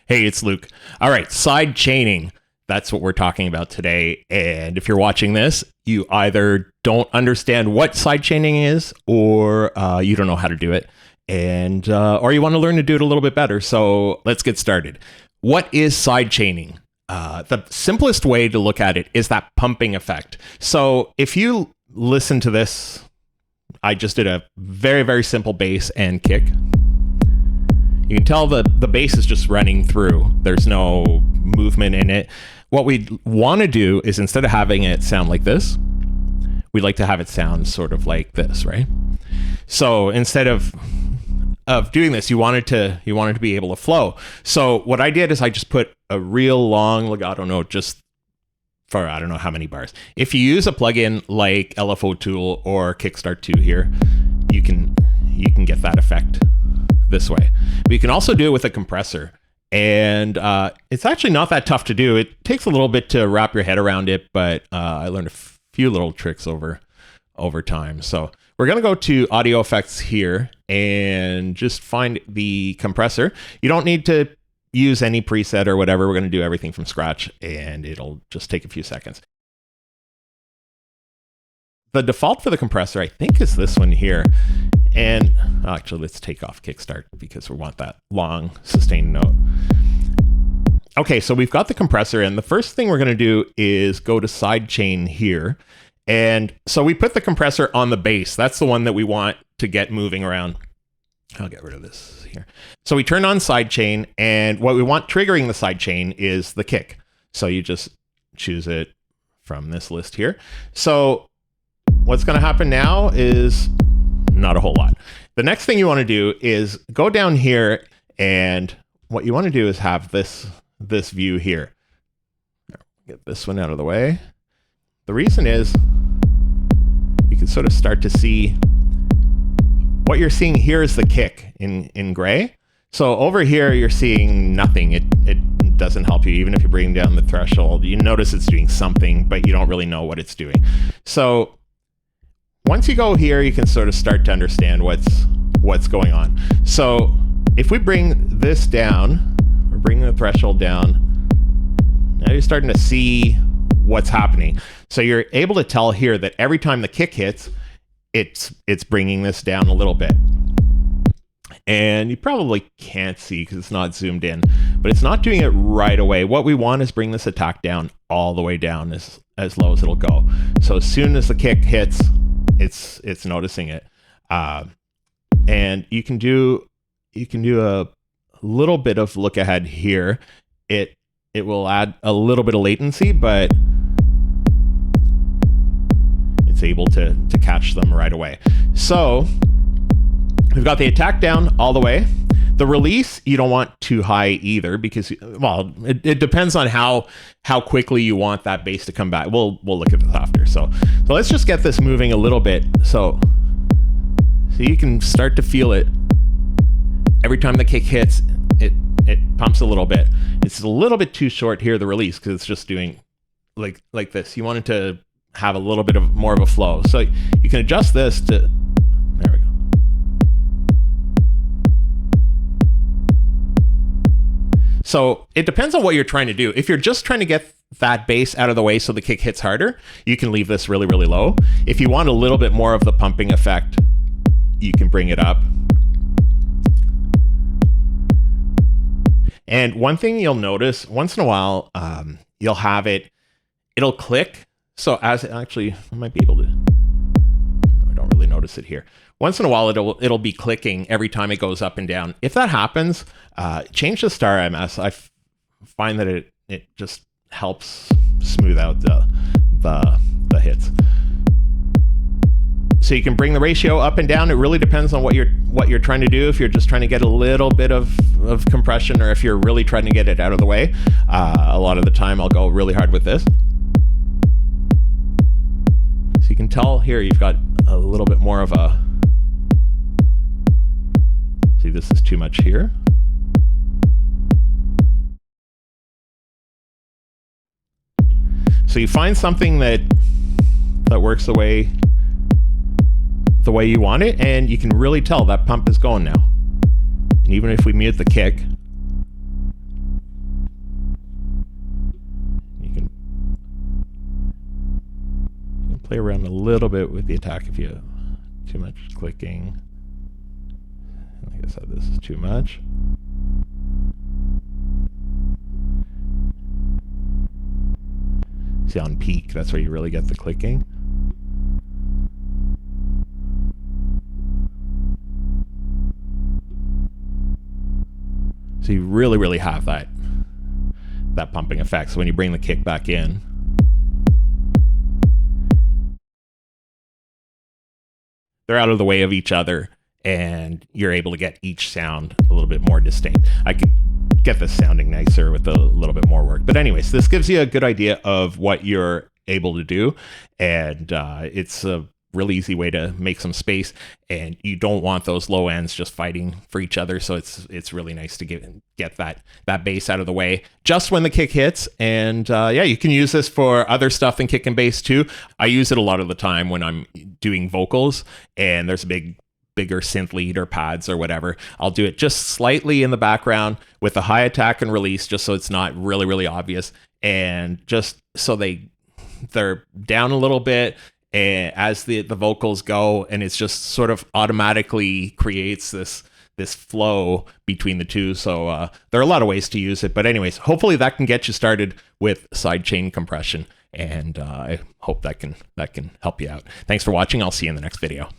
Hey, it's Luke. All right, sidechaining. That's what we're talking about today. And if you're watching this, you either don't understand what sidechaining is, or you don't know how to do it, and or you want to learn to do it a little bit better. So let's get started. What is sidechaining? The simplest way to look at it is that pumping effect. So if you listen to this, I just did a very, very simple bass and kick. You can tell the bass is just running through. There's no movement in it. What we want to do is, instead of having it sound like this, we'd like to have it sound sort of like this, right? So instead of doing this, you wanted to be able to flow. So what I did is I just put a real long legato just for I don't know how many bars. If you use a plugin like LFO Tool or Kickstart 2 here, you can get that effect this way. But you can also do it with a compressor, and it's actually not that tough to do. It takes a little bit to wrap your head around it, but I learned a few little tricks over time. So we're going to go to audio effects here and just find the compressor. You don't need to use any preset or whatever. We're going to do everything from scratch, and it'll just take a few seconds. The default for the compressor, I think, is this one here. And actually, let's take off Kickstart because we want that long sustained note. Okay, so we've got the compressor, and the first thing we're going to do is go to sidechain here. And so we put the compressor on the bass. That's the one that we want to get moving around. I'll get rid of this here. So we turn on sidechain, and what we want triggering the sidechain is the kick. So you just choose it from this list here. So what's going to happen now is not a whole lot. The next thing you want to do is go down here, and what you want to do is have this view here. Get this one out of the way. The reason is you can sort of start to see what you're seeing here is the kick in gray. So over here you're seeing nothing. It doesn't help you. Even if you bring down the threshold, you notice it's doing something, but you don't really know what it's doing. So once you go here, you can sort of start to understand what's going on. So if we bring this down, we're bringing the threshold down, now you're starting to see what's happening. So you're able to tell here that every time the kick hits, it's bringing this down a little bit. And you probably can't see because it's not zoomed in, but it's not doing it right away. What we want is bring this attack down all the way down as low as it'll go. So as soon as the kick hits, it's noticing it, and you can do a little bit of look ahead here. It will add a little bit of latency, but it's able to catch them right away. So we've got the attack down all the way. The release, you don't want too high either, because, well, it depends on how quickly you want that bass to come back. We'll look at this after. So let's just get this moving a little bit. So you can start to feel it. Every time the kick hits, it pumps a little bit. It's a little bit too short here, the release, because it's just doing like this. You want it to have a little bit of more of a flow. So you can adjust this to, there we go. So it depends on what you're trying to do. If you're just trying to get that bass out of the way so the kick hits harder, you can leave this really, really low. If you want a little bit more of the pumping effect, you can bring it up. And one thing you'll notice once in a while, you'll have it'll click. So as it actually, I might be able to, I don't really notice it here. Once in a while, it'll be clicking every time it goes up and down. If that happens, change the star MS. I find that it just helps smooth out the hits. So you can bring the ratio up and down. It really depends on what you're trying to do. If you're just trying to get a little bit of compression, or if you're really trying to get it out of the way. A lot of the time, I'll go really hard with this. So you can tell here you've got a little bit more of a, see, this is too much here. So you find something that works the way you want it, and you can really tell that pump is going now. And even if we mute the kick, play around a little bit with the attack if you have too much clicking. Like I said, this is too much. See, on peak, that's where you really get the clicking. So you really have that pumping effect. So when you bring the kick back in, they're out of the way of each other, and you're able to get each sound a little bit more distinct. I could get this sounding nicer with a little bit more work. But anyways, this gives you a good idea of what you're able to do, and it's a really easy way to make some space, and you don't want those low ends just fighting for each other. So it's really nice to get that bass out of the way just when the kick hits. And yeah, you can use this for other stuff than kick and bass too. I use it a lot of the time when I'm doing vocals and there's a bigger synth lead or pads or whatever. I'll do it just slightly in the background with a high attack and release, just so it's not really obvious, and just so they're down a little bit as the vocals go, and it's just sort of automatically creates this flow between the two. So there are a lot of ways to use it, but anyways, hopefully that can get you started with sidechain compression, and I hope that can help you out. Thanks for watching. I'll see you in the next video.